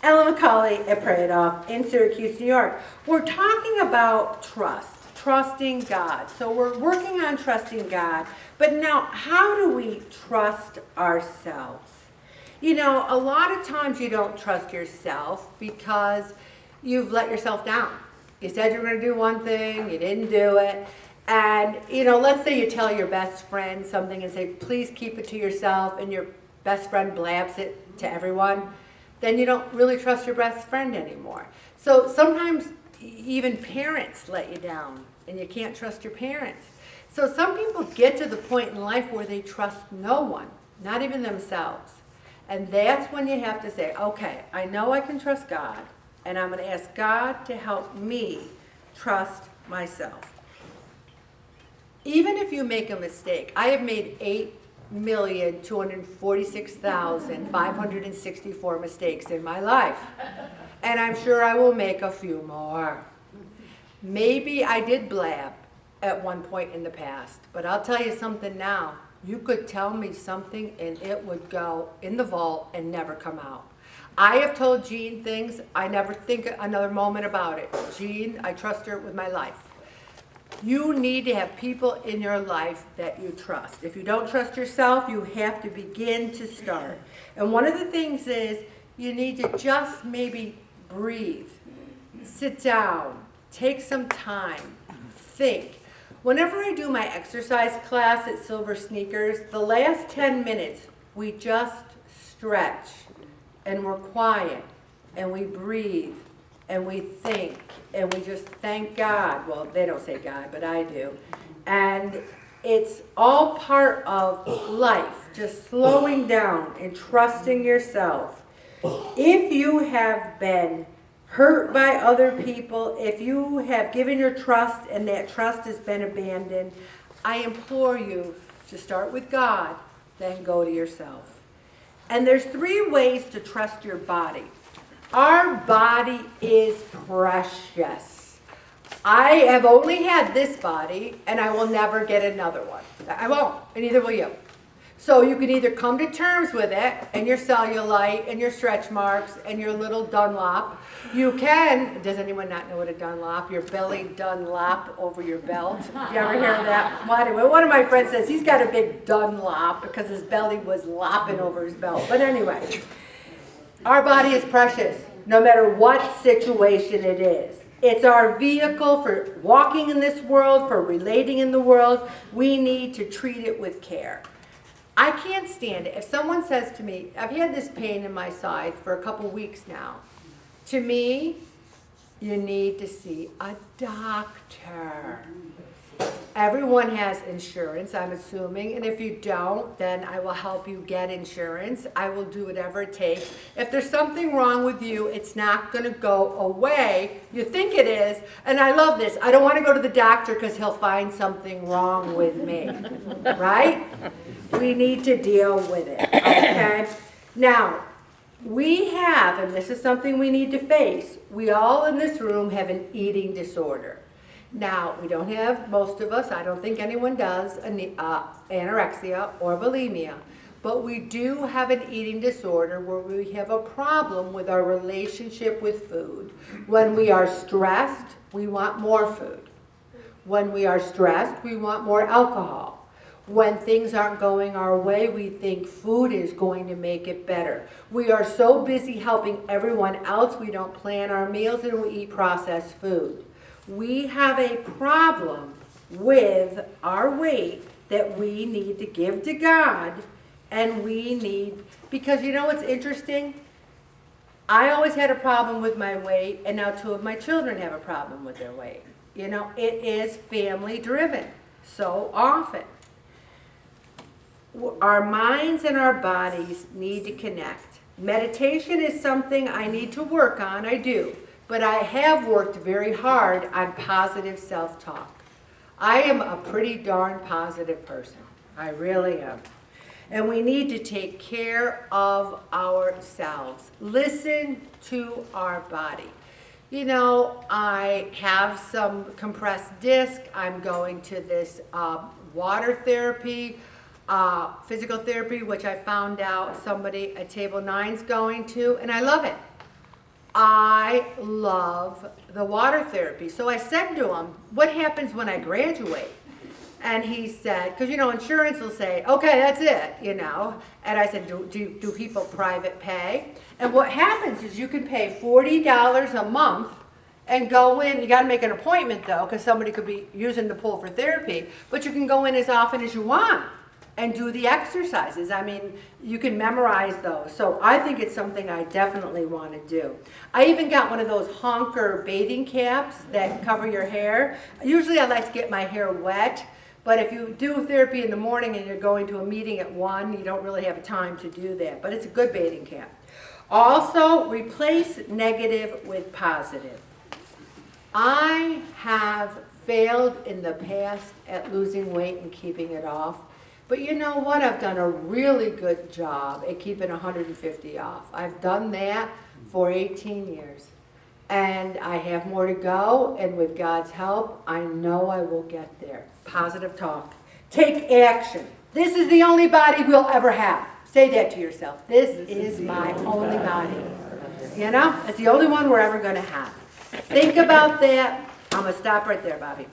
Ellen McCauley at Pray It Off in Syracuse, New York. We're talking about trust, trusting God. So we're working on trusting God, but now how do we trust ourselves? You know, a lot of times you don't trust yourself because you've let yourself down. You said you were going to do one thing, you didn't do it. And, you know, let's say you tell your best friend something and say, please keep it to yourself, and your best friend blabs it to everyone. Then you don't really trust your best friend anymore. So sometimes even parents let you down, and you can't trust your parents. So some people get to the point in life where they trust no one, not even themselves. And that's when you have to say, okay, I know I can trust God, and I'm going to ask God to help me trust myself. Even if you make a mistake, I have made 8,246,564 mistakes in my life. And I'm sure I will make a few more. Maybe I did blab at one point in the past, but I'll tell you something now. You could tell me something and it would go in the vault and never come out. I have told Jean things, I never think another moment about it. Jean, I trust her with my life. You need to have people in your life that you trust. If you don't trust yourself, you have to begin to start. And one of the things is you need to just maybe breathe, sit down, take some time, think. Whenever I do my exercise class at Silver Sneakers, the last 10 minutes, we just stretch and we're quiet and we breathe and we think and we just thank God. Well, they don't say God, but I do. And it's all part of life, just slowing down and trusting yourself. If you have been hurt by other people, if you have given your trust and that trust has been abandoned, I implore you to start with God, then go to yourself. And there's 3 ways to trust your body. Our body is precious. I have only had this body, and I will never get another one. I won't, and neither will you. So you can either come to terms with it, and your cellulite, and your stretch marks, and your little Dunlop. You can, does anyone not know what a Dunlop? Your belly Dunlop over your belt. Did you ever hear of that? Well, anyway, one of my friends says he's got a big Dunlop because his belly was lopping over his belt. But anyway, our body is precious, no matter what situation it is. It's our vehicle for walking in this world, for relating in the world. We need to treat it with care. I can't stand it. If someone says to me, I've had this pain in my side for a couple weeks now. To me, you need to see a doctor. Everyone has insurance, I'm assuming, and if you don't, then I will help you get insurance. I will do whatever it takes. If there's something wrong with you, it's not going to go away. You think it is, and I love this. I don't want to go to the doctor because he'll find something wrong with me, right? We need to deal with it, okay? Now, we have, and this is something we need to face, we all in this room have an eating disorder. Now, we don't have, most of us, I don't think anyone does, anorexia or bulimia, but we do have an eating disorder where we have a problem with our relationship with food. When we are stressed, we want more food. When we are stressed, we want more alcohol. When things aren't going our way, we think food is going to make it better. We are so busy helping everyone else, we don't plan our meals and we eat processed food. We have a problem with our weight that we need to give to God, and we need, because you know what's interesting? I always had a problem with my weight, and now 2 of my children have a problem with their weight. You know, it is family driven so often. Our minds and our bodies need to connect. Meditation is something I need to work on, I do. But I have worked very hard on positive self-talk. I am a pretty darn positive person. I really am. And we need to take care of ourselves. Listen to our body. You know, I have some compressed disc. I'm going to this water therapy, physical therapy, which I found out somebody at Table 9's going to, and I love it. I love the water therapy. So I said to him, what happens when I graduate? And he said, because, you know, insurance will say, okay, that's it, you know. And I said, do people private pay? And what happens is you can pay $40 a month and go in. You got to make an appointment, though, because somebody could be using the pool for therapy. But you can go in as often as you want and do the exercises. I mean, you can memorize those. So I think it's something I definitely want to do. I even got one of those honker bathing caps that cover your hair. Usually I like to get my hair wet. But if you do therapy in the morning and you're going to a meeting at 1, you don't really have time to do that. But it's a good bathing cap. Also, replace negative with positive. I have failed in the past at losing weight and keeping it off. But you know what? I've done a really good job at keeping 150 off. I've done that for 18 years. And I have more to go, and with God's help, I know I will get there. Positive talk. Take action. This is the only body we'll ever have. Say that to yourself. This is my only body. You know? It's the only one we're ever going to have. Think about that. I'm going to stop right there, Bobby.